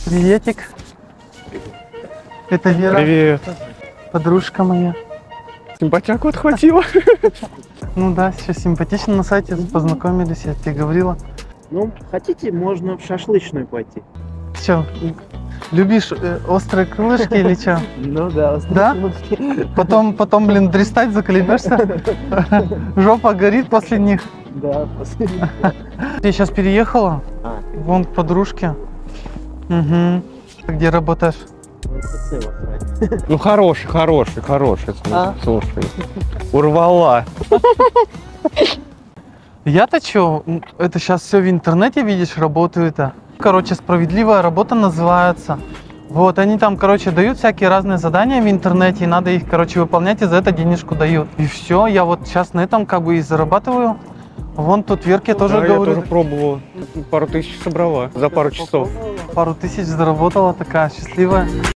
Приветик. Это Вера. Привет. Подружка моя. Симпатяку отхватила. Ну да, сейчас симпатично на сайте познакомились, я тебе говорила. Ну, хотите, можно в шашлычную пойти. Че, любишь острые крылышки или что? Ну да, Да? Потом, блин, дристать заколебешься? Жопа горит после них. Да, последний. Ты сейчас переехала? Вон к подружке. Угу. Где работаешь? Ну хороший. Слушай. Урвала. Я-то чё? Это сейчас все в интернете, видишь, работают. Короче, справедливая работа называется. Вот, они там, короче, дают всякие разные задания в интернете, и надо их, короче, выполнять, и за это денежку дают. И все, я вот сейчас на этом как бы и зарабатываю. Вон тут Верке тоже Да, я говорю. тоже пробовал. Пару тысяч собрала за пару часов. Пару тысяч заработала, такая счастливая.